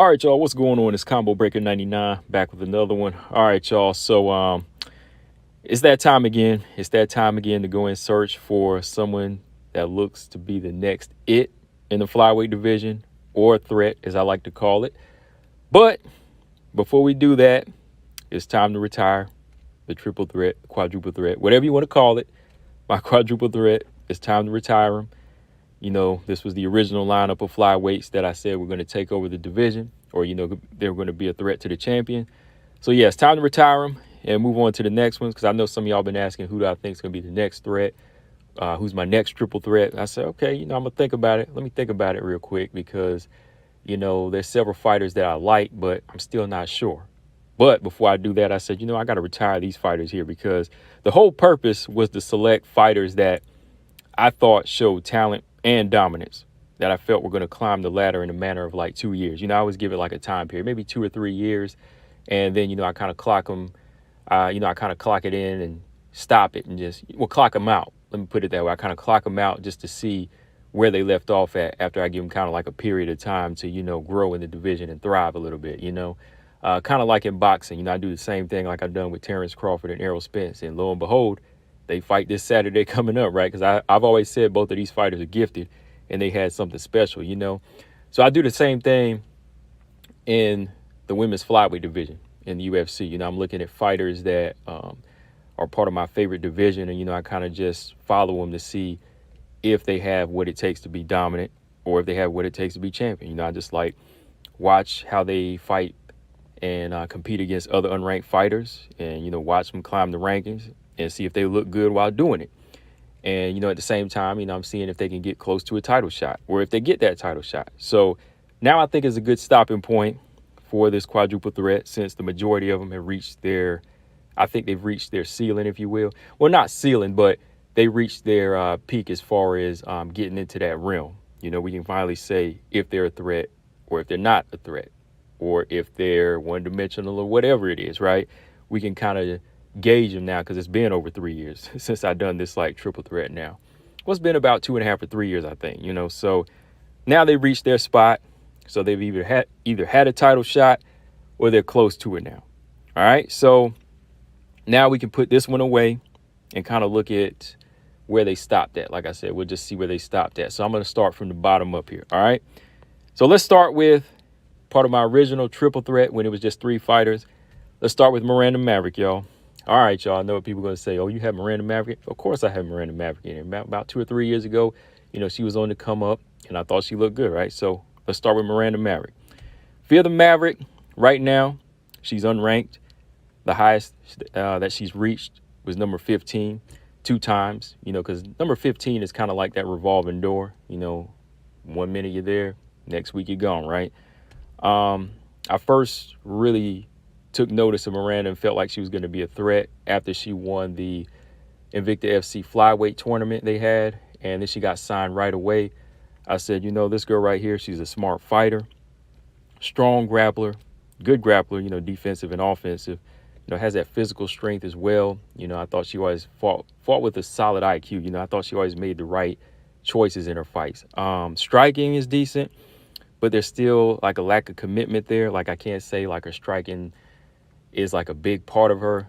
All right, y'all, what's going on? It's Combo Breaker 99 back with another one. All right, y'all. So it's that time again. It's that time again to go and search for someone that looks to be the next it in the flyweight division, or threat, as I like to call it. But before we do that, it's time to retire the triple threat, quadruple threat, whatever you want to call it. My quadruple threat. It's time to retire him. You know, this was the original lineup of flyweights that I said were going to take over the division, or, they were going to be a threat to the champion. So, yeah, it's time to retire them and move on to the next ones, because I know some of y'all been asking who do I think is going to be the next threat, who's my next triple threat. I said, okay, I'm going to think about it. Let me think about it real quick, because, there's several fighters that I like, but I'm still not sure. But before I do that, I said, I got to retire these fighters here, because the whole purpose was to select fighters that I thought showed talent and dominance, that I felt were going to climb the ladder in a matter of like 2 years. I always give it like a time period, maybe 2 or 3 years. And then, I kind of clock them, I kind of clock it in and stop it and clock them out. Let me put it that way. I kind of clock them out just to see where they left off at after I give them kind of like a period of time to, grow in the division and thrive a little bit, kind of like in boxing. I do the same thing like I've done with Terrence Crawford and Errol Spence. And lo and behold, they fight this Saturday coming up, right? Because I've always said both of these fighters are gifted and they had something special, So I do the same thing in the women's flyweight division in the UFC. I'm looking at fighters that are part of my favorite division. And, I kind of just follow them to see if they have what it takes to be dominant, or if they have what it takes to be champion. I just like watch how they fight and compete against other unranked fighters, and, watch them climb the rankings and see if they look good while doing it. And, at the same time, I'm seeing if they can get close to a title shot, or if they get that title shot. So now I think it's a good stopping point for this quadruple threat, since the majority of them have reached I think they've reached their ceiling, if you will. Well, not ceiling, but they reached their peak as far as getting into that realm. We can finally say if they're a threat or if they're not a threat, or if they're one-dimensional or whatever it is, right? We can kind of gauge them now, because it's been over 3 years since I've done this like triple threat now. Well, it's been about 2.5 or 3 years, I think, So now they've reached their spot. So they've either had a title shot, or they're close to it now. All right. So now we can put this one away and kind of look at where they stopped at. Like I said, we'll just see where they stopped at. So I'm going to start from the bottom up here. All right. So let's start with part of my original triple threat when it was just 3 fighters. Let's start with Miranda Maverick, y'all. All right, y'all. I know what people are going to say. Oh, you have Miranda Maverick? Of course I have Miranda Maverick in it. About 2 or 3 years ago, she was on the come up, and I thought she looked good, right? So let's start with Miranda Maverick. Fear the Maverick, right now, she's unranked. The highest that she's reached was number 15 2 times, because number 15 is kind of like that revolving door. 1 minute you're there, next week you're gone, right? I first really took notice of Miranda and felt like she was going to be a threat after she won the Invicta FC flyweight tournament they had, and then she got signed right away. I said, this girl right here, she's a smart fighter, strong grappler, good grappler, defensive and offensive, has that physical strength as well. I thought she always fought with a solid IQ. I thought she always made the right choices in her fights. Striking is decent, but there's still like a lack of commitment there. Like, I can't say like her striking is like a big part of her.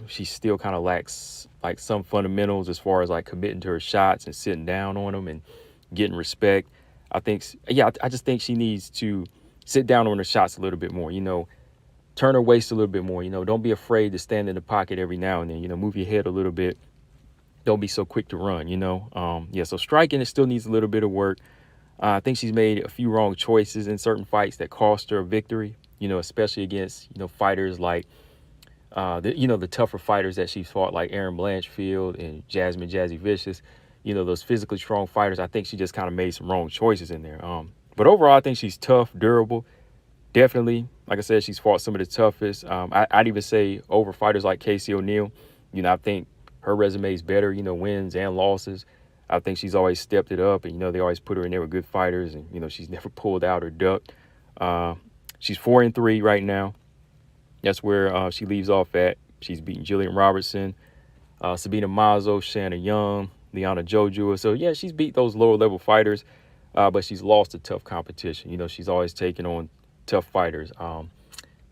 She still kind of lacks like some fundamentals as far as like committing to her shots and sitting down on them and getting respect. I just think she needs to sit down on her shots a little bit more, turn her waist a little bit more, don't be afraid to stand in the pocket every now and then, move your head a little bit. Don't be so quick to run, so striking, it still needs a little bit of work. I think she's made a few wrong choices in certain fights that cost her a victory, especially against, fighters like, the tougher fighters that she's fought, like Erin Blanchfield and Jasmine Jazzy Vicious, those physically strong fighters. I think she just kind of made some wrong choices in there. But overall, I think she's tough, durable. Definitely, like I said, she's fought some of the toughest. I'd even say over fighters like Casey O'Neill. I think her resume is better, wins and losses. I think she's always stepped it up, and, they always put her in there with good fighters, and, she's never pulled out or ducked. She's 4-3 right now. That's where she leaves off at. She's beaten Jillian Robertson, Sabina Mazo, Shanna Young, Liana Jojua. So, yeah, she's beat those lower-level fighters, but she's lost to tough competition. She's always taken on tough fighters.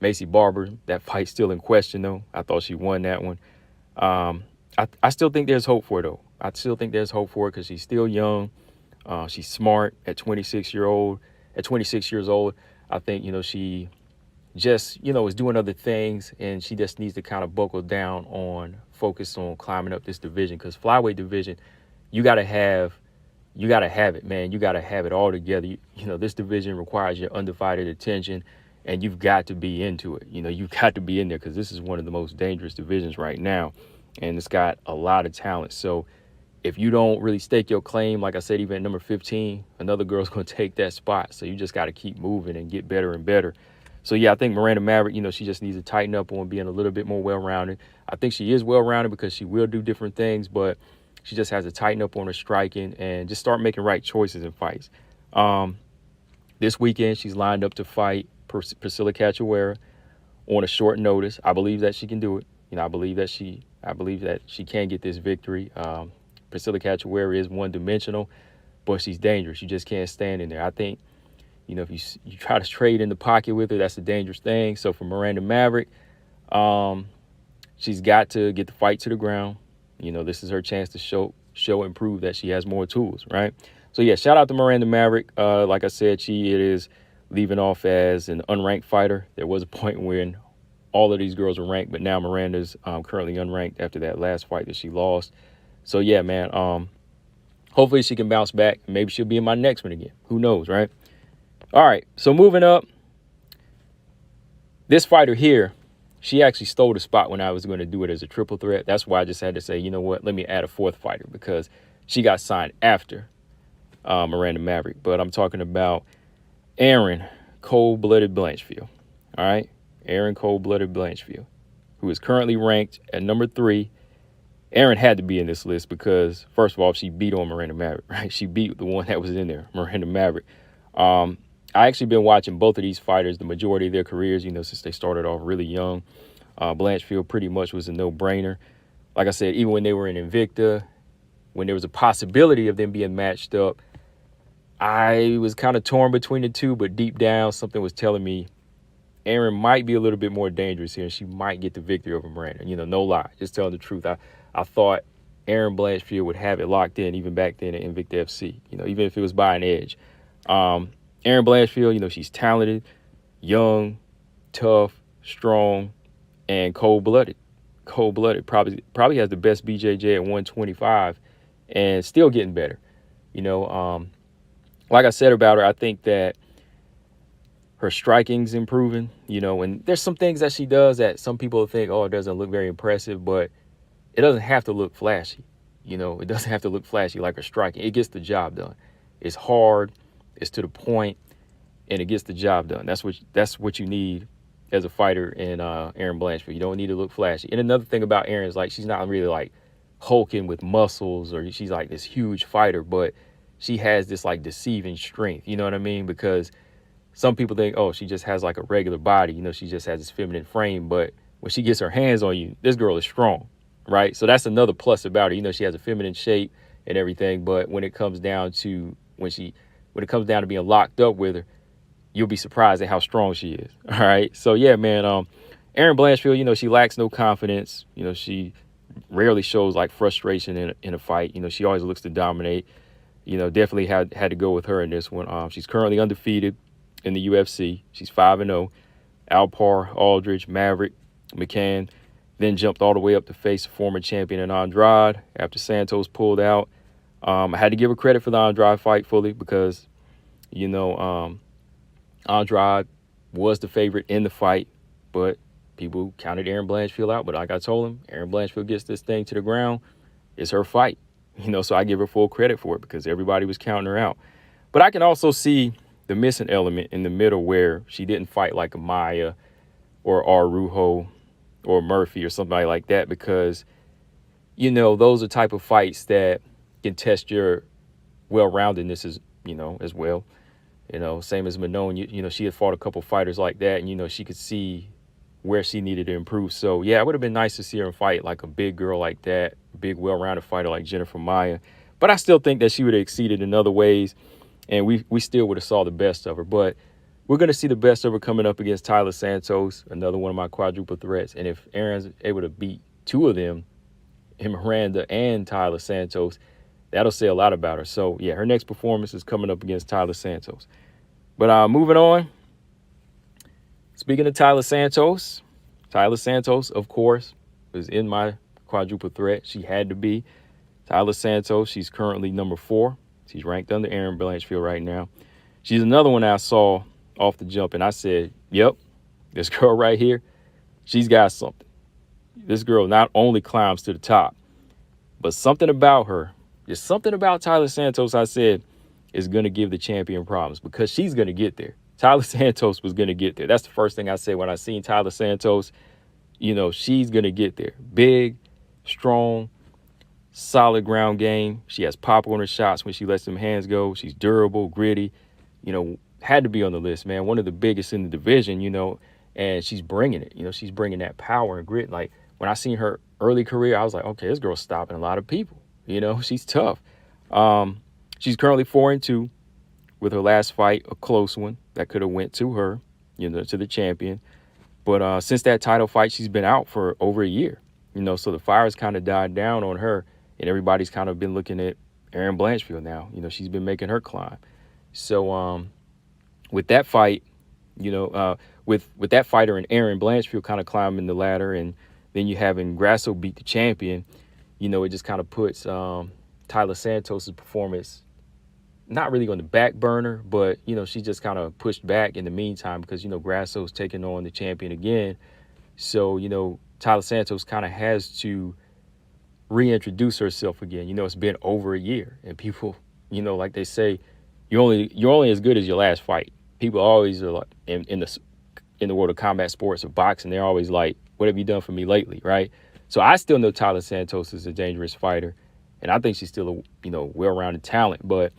Macy Barber, that fight's still in question, though. I thought she won that one. I still think there's hope for it, though. I still think there's hope for it because she's still young. She's smart at 26 years old. I think, she just, is doing other things, and she just needs to kind of buckle down on focus on climbing up this division, because flyweight division, you got to have it, man. You got to have it all together. This division requires your undivided attention, and you've got to be into it. You've got to be in there, because this is one of the most dangerous divisions right now, and it's got a lot of talent. So if you don't really stake your claim, like I said, even at number 15, another girl's going to take that spot. So you just got to keep moving and get better and better. So, yeah, I think Miranda Maverick, she just needs to tighten up on being a little bit more well-rounded. I think she is well-rounded because she will do different things, but she just has to tighten up on her striking and just start making right choices in fights. This weekend, she's lined up to fight Priscilla Cachoeira on a short notice. I believe that she can do it. I believe that she can get this victory. Priscilla Cachoeira is one-dimensional, but she's dangerous. You just can't stand in there. I think, if you try to trade in the pocket with her, that's a dangerous thing. So for Miranda Maverick, she's got to get the fight to the ground. This is her chance to show and prove that she has more tools, right? So, yeah, shout out to Miranda Maverick. Like I said, she is leaving off as an unranked fighter. There was a point when all of these girls were ranked, but now Miranda's currently unranked after that last fight that she lost. So, yeah, man, hopefully she can bounce back. Maybe she'll be in my next one again. Who knows, right? All right, so moving up, this fighter here, she actually stole the spot when I was going to do it as a triple threat. That's why I just had to say, you know what, let me add a fourth fighter, because she got signed after Miranda Maverick. But I'm talking about Erin Cold-Blooded Blanchfield, all right? Erin Cold-Blooded Blanchfield, who is currently ranked at number 3. Erin had to be in this list because, first of all, she beat on Miranda Maverick, right? She beat the one that was in there, Miranda Maverick. I actually been watching both of these fighters the majority of their careers, since they started off really young. Blanchfield pretty much was a no-brainer. Like I said, even when they were in Invicta, when there was a possibility of them being matched up, I was kind of torn between the two, but deep down, something was telling me Erin might be a little bit more dangerous here, and she might get the victory over Miranda. No lie, just telling the truth. I thought Erin Blanchfield would have it locked in even back then at Invicta FC, even if it was by an edge. Erin Blanchfield, she's talented, young, tough, strong, and cold-blooded. Cold-blooded. Probably has the best BJJ at 125 and still getting better. Like I said about her, I think that her striking's improving, and there's some things that she does that some people think, oh, it doesn't look very impressive, but it doesn't have to look flashy. It doesn't have to look flashy like her striking. It gets the job done. It's hard. It's to the point, and it gets the job done. That's what you need as a fighter in Erin Blanchfield. You don't need to look flashy. And another thing about Erin is, like, she's not really like hulking with muscles, or she's like this huge fighter, but she has this like deceiving strength. You know what I mean? Because some people think, oh, she just has like a regular body. She just has this feminine frame. But when she gets her hands on you, this girl is strong, right? So that's another plus about her. She has a feminine shape and everything. But when it comes down to being locked up with her, you'll be surprised at how strong she is. All right. So, yeah, man, Erin Blanchfield, she lacks no confidence. She rarely shows like frustration in a fight. She always looks to dominate. Definitely had to go with her in this one. She's currently undefeated in the UFC. She's 5-0. Alpar, Aldridge, Maverick, McCann, then jumped all the way up to face former champion in Andrade after Santos pulled out. I had to give her credit for the Andrade fight fully because, Andrade was the favorite in the fight, but people counted Erin Blanchfield out. But like I told him, Erin Blanchfield gets this thing to the ground. It's her fight, so I give her full credit for it because everybody was counting her out. But I can also see the missing element in the middle where she didn't fight like a Maya or Arujo or Murphy or somebody like that because, those are type of fights that can test your well-roundedness as well. Same as Manon, she had fought a couple fighters like that, and, she could see where she needed to improve. So, yeah, it would have been nice to see her fight like a big girl like that, big, well-rounded fighter like Jennifer Maia. But I still think that she would have exceeded in other ways, and we still would have saw the best of her. But we're going to see the best of her coming up against Taila Santos, another one of my quadruple threats. And if Erin's able to beat two of them, Miranda and Taila Santos, that'll say a lot about her. So, yeah, her next performance is coming up against Taila Santos. But moving on, speaking of Taila Santos, of course, was in my quadruple threat. She had to be. Taila Santos, she's currently number 4. She's ranked under Erin Blanchfield right now. She's another one I saw off the jump, and I said, yep, this girl right here, she's got something. This girl not only climbs to the top, but something about her, just something about Taila Santos, I said, is going to give the champion problems because she's going to get there. Taila Santos was going to get there. That's the first thing I said when I seen Taila Santos. She's going to get there. Big, strong, solid ground game. She has pop on her shots when she lets them hands go. She's durable, gritty. Had to be on the list, man. One of the biggest in the division, and she's bringing it. She's bringing that power and grit. Like, when I seen her early career, I was like, okay, this girl's stopping a lot of people. She's tough. She's currently 4-2 with her last fight, a close one that could have went to her, to the champion. But since that title fight, she's been out for over a year. So the fire's kind of died down on her, and everybody's kind of been looking at Erin Blanchfield now. She's been making her climb. So with that fight, with that fighter and Erin Blanchfield kind of climbing the ladder, and then you having Grasso beat the champion, it just kind of puts Taila Santos' performance not really on the back burner, but, she just kind of pushed back in the meantime because, Grasso's taking on the champion again. So, Taila Santos kind of has to reintroduce herself again. It's been over a year, and people, like they say, you're only as good as your last fight. People always are like, in the world of combat sports or boxing, they're always like, what have you done for me lately, right? So I still know Taila Santos is a dangerous fighter, and I think she's still a well-rounded talent, but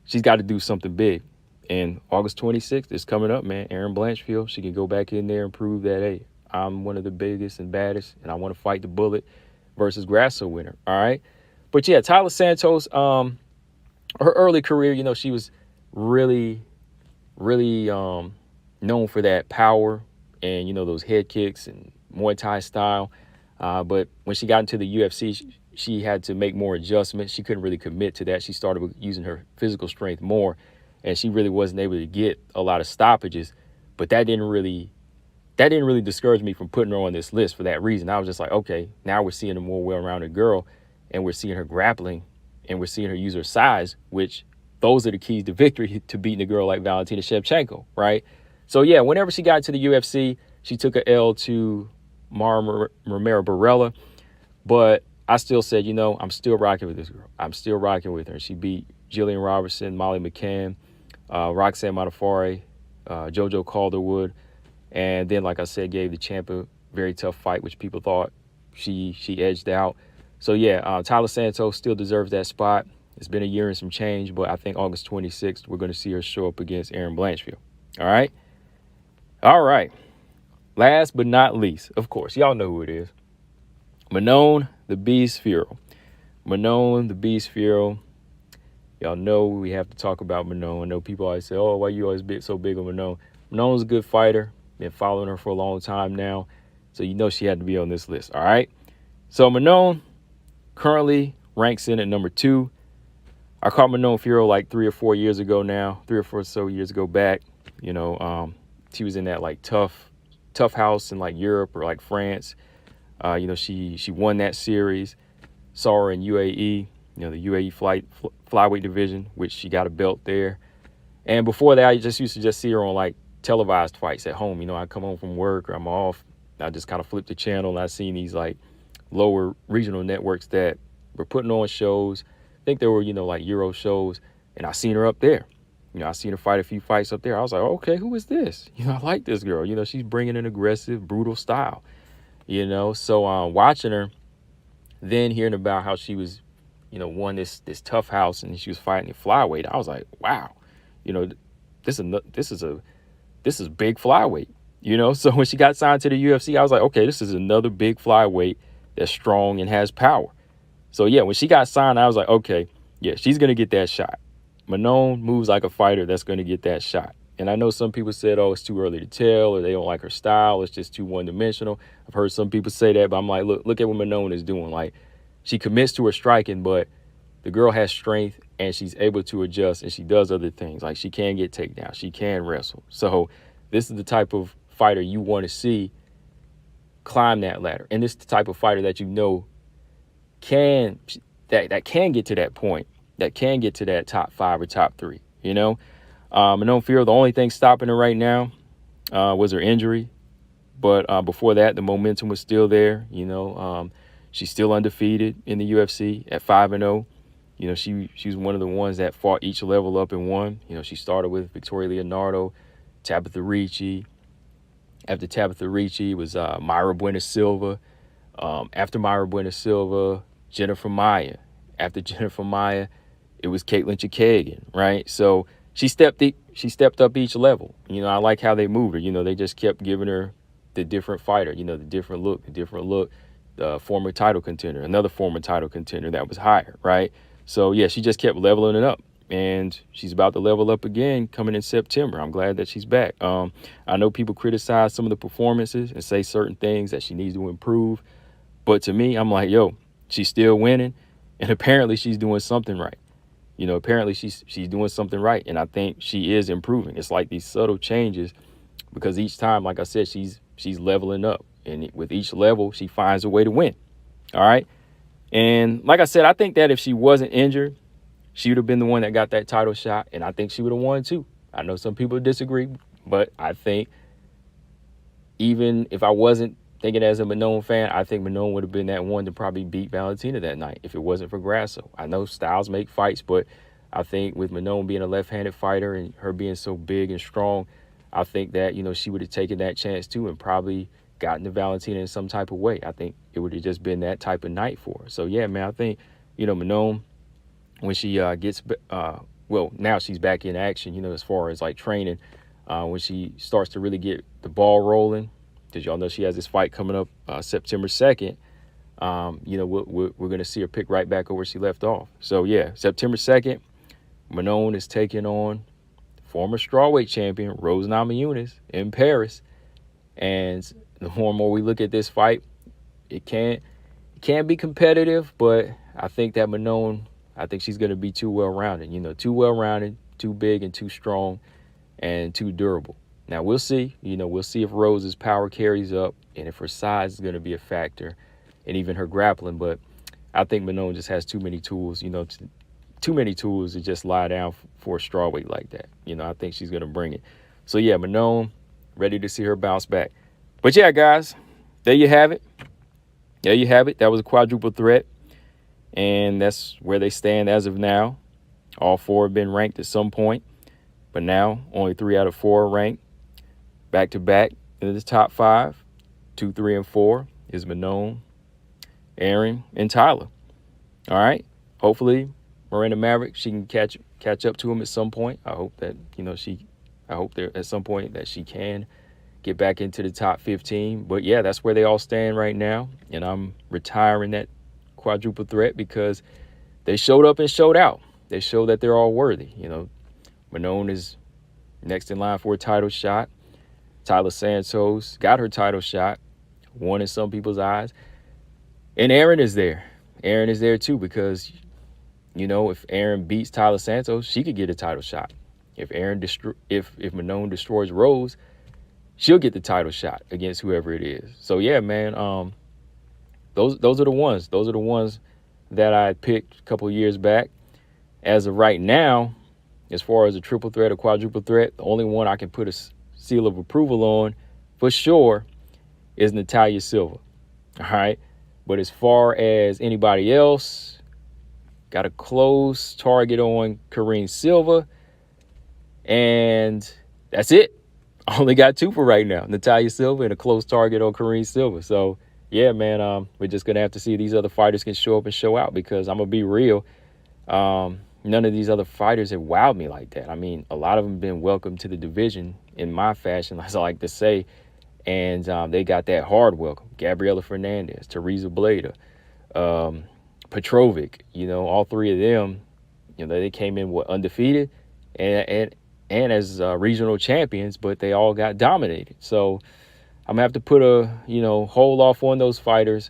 she's got to do something big. And August 26th is coming up, man. Erin Blanchfield, she can go back in there and prove that, hey, I'm one of the biggest and baddest, and I want to fight the bullet versus Grasso winner, all right? But yeah, Taila Santos, her early career, she was really known for that power and, those head kicks and Muay Thai style. But when she got into the UFC, she had to make more adjustments. She couldn't really commit to that. She started using her physical strength more, and she really wasn't able to get a lot of stoppages. But that didn't really discourage me from putting her on this list for that reason. I was just like, okay, now we're seeing a more well-rounded girl, and we're seeing her grappling, and we're seeing her use her size, which those are the keys to victory, to beating a girl like Valentina Shevchenko, right? So yeah, whenever she got to the UFC, she took a L to Mara Romero Barella, but I still said, I'm still rocking with this girl. I'm still rocking with her. She beat Jillian Robertson, Molly McCann, Roxanne Modafferi, JoJo Calderwood, and then, like I said, gave the champ a very tough fight, which people thought she edged out. So yeah, Taila Santos still deserves that spot. It's been a year and some change, but I think August 26th, we're going to see her show up against Erin Blanchfield. All right. Last but not least, of course, y'all know who it is. Manon the Beast Fiorot. Manon the Beast Fiorot. Y'all know we have to talk about Manon. I know people always say, oh, why you always so big on Manon? Manon's a good fighter. Been following her for a long time now. So she had to be on this list, all right? So Manon currently ranks in at number 2. I caught Manon Fiorot like 3 or 4 years ago now, 3 or 4 or so years ago back. She was in that like tough house in like Europe or like France. She won that series. Saw her in UAE, the UAE flyweight division, which she got a belt there. And before that, I just used to see her on like televised fights at home. I come home from work or I'm off. I just kind of flip the channel and I seen these like lower regional networks that were putting on shows. I think there were, like Euro shows, and I seen her up there. I seen her fight a few fights up there. I was like, okay, who is this? I like this girl. She's bringing an aggressive, brutal style. So watching her, then hearing about how she was, won this tough house and she was fighting at flyweight, I was like, wow, this is big flyweight. So when she got signed to the UFC, I was like, okay, this is another big flyweight that's strong and has power. So yeah, when she got signed, I was like, okay, yeah, she's gonna get that shot. Manon moves like a fighter that's gonna get that shot. And I know some people said, oh, it's too early to tell, or they don't like her style. It's just too one-dimensional. I've heard some people say that, but I'm like, look at what Manon is doing. Like, she commits to her striking, but the girl has strength and she's able to adjust, and she does other things. Like, she can get takedowns. She can wrestle. So this is the type of fighter you want to see climb that ladder. And this is the type of fighter that can get to that point, that can get to that top 5 or top 3, you know? Manon Fiorot, the only thing stopping her right now was her injury. But before that, the momentum was still there. You know, she's still undefeated in the UFC at 5-0. You know, she's one of the ones that fought each level up and won. You know, she started with Victoria Leonardo, Tabitha Ricci. After Tabitha Ricci was Mayra Bueno Silva. After Mayra Bueno Silva, Jennifer Maia. After Jennifer Maia, it was Caitlin Chikagian, right? So she stepped up each level. You know, I like how they moved her. You know, they just kept giving her the different fighter, you know, the different look, the former title contender, another former title contender that was higher, right? So, yeah, she just kept leveling it up. And she's about to level up again coming in September. I'm glad that she's back. I know people criticize some of the performances and say certain things that she needs to improve. But to me, I'm like, yo, she's still winning. And apparently she's doing something right. You know, apparently she's doing something right. And I think she is improving. It's like these subtle changes, because each time, like I said, she's leveling up. And with each level, she finds a way to win. All right. And like I said, I think that if she wasn't injured, she would have been the one that got that title shot. And I think she would have won too. I know some people disagree, but I think even if I wasn't thinking as a Manon fan, I think Manon would have been that one to probably beat Valentina that night if it wasn't for Grasso. I know styles make fights, but I think with Manon being a left-handed fighter and her being so big and strong, I think that, you know, she would have taken that chance too and probably gotten to Valentina in some type of way. I think it would have just been that type of night for her. So, yeah, man, I think, you know, Manon, when she now she's back in action, you know, as far as like training, when she starts to really get the ball rolling, because y'all know she has this fight coming up September 2nd. You know, we're going to see her pick right back up where she left off. So, yeah, September 2nd, Manon is taking on former strawweight champion Rose Namajunas in Paris. And the more and more we look at this fight, it can be competitive, but I think that Manon, I think she's going to be too well-rounded. You know, too well-rounded, too big and too strong and too durable. Now, we'll see. You know, we'll see if Rose's power carries up and if her size is going to be a factor and even her grappling. But I think Manon just has too many tools, you know, too many tools to just lie down for a strawweight like that. You know, I think she's going to bring it. So, yeah, Manon, ready to see her bounce back. But, yeah, guys, there you have it. There you have it. That was a quadruple threat. And that's where they stand as of now. All 4 have been ranked at some point. But now only 3 out of 4 are ranked. Back-to-back in the top 5. 2, 3, and 4 is Manon, Erin, and Taila. All right. Hopefully, Miranda Maverick, she can catch up to him at some point. I hope that, you know, I hope there at some point that she can get back into the top 15. But, yeah, that's where they all stand right now. And I'm retiring that quadruple threat because they showed up and showed out. They show that they're all worthy. You know, Manon is next in line for a title shot. Taila Santos got her title shot, won in some people's eyes. And Erin is there. Erin is there too because, you know, if Erin beats Taila Santos, she could get a title shot. If if Manon destroys Rose, she'll get the title shot against whoever it is. So yeah, man, those are the ones. Those are the ones that I picked a couple of years back. As of right now, as far as a triple threat or quadruple threat, the only one I can put a seal of approval on for sure is Natalia Silva. All right. But as far as anybody else, got a close target on Karine Silva. And that's it. I only got 2 for right now. Natalia Silva and a close target on Karine Silva. So, yeah, man, we're just going to have to see if these other fighters can show up and show out because I'm going to be real. None of these other fighters have wowed me like that. I mean, a lot of them have been welcome to the division in my fashion, as I like to say. And they got that hard welcome. Gabriela Fernandez, Teresa Bleda, Petrovic, you know, all 3 of them, you know, they came in undefeated and and as regional champions, but they all got dominated. So I'm gonna have to put a hold off on those fighters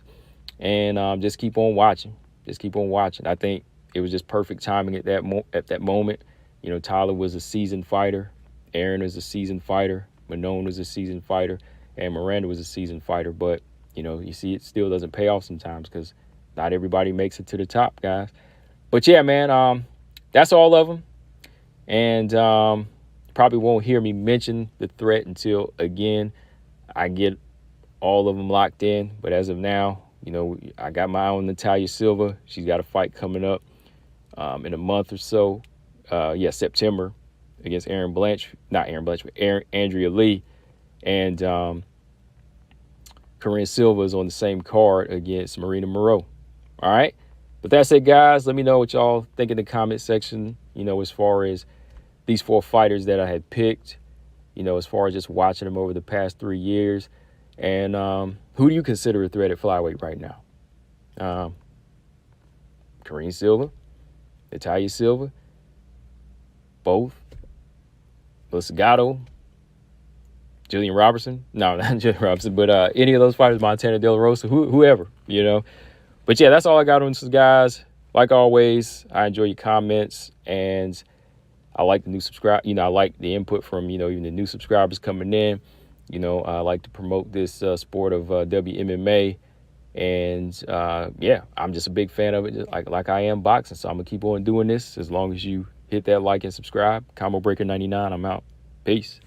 and just keep on watching. Just keep on watching. I think it was just perfect timing at that moment. Taila was a seasoned fighter, Erin is a seasoned fighter, Manon was a seasoned fighter, and Miranda was a seasoned fighter. But you see, it still doesn't pay off sometimes because not everybody makes it to the top, guys. But yeah, man, that's all of them. And probably won't hear me mention the threat until, again, I get all of them locked in. But as of now, I got my eye on Taila Silva. She's got a fight coming up in a month or so. September against Andrea Lee. And Corinne Silva is on the same card against Marina Moreau. All right. But that's it, guys. Let me know what y'all think in the comment section, as far as these 4 fighters that I had picked, as far as just watching them over the past 3 years. And who do you consider a threat at flyweight right now? Corinne Silva, Taila Silva, both, Melissa Gatto, Jillian Robertson. No, not Jillian Robertson, but any of those fighters, Montana De La Rosa, whoever, But yeah, that's all I got on this, guys. Like always, I enjoy your comments, and I like the new I like the input from, even the new subscribers coming in. I like to promote this sport of WMMA. And I'm just a big fan of it, just like I am boxing. So I'm going to keep on doing this as long as you hit that like and subscribe. Combo Breaker 99, I'm out. Peace.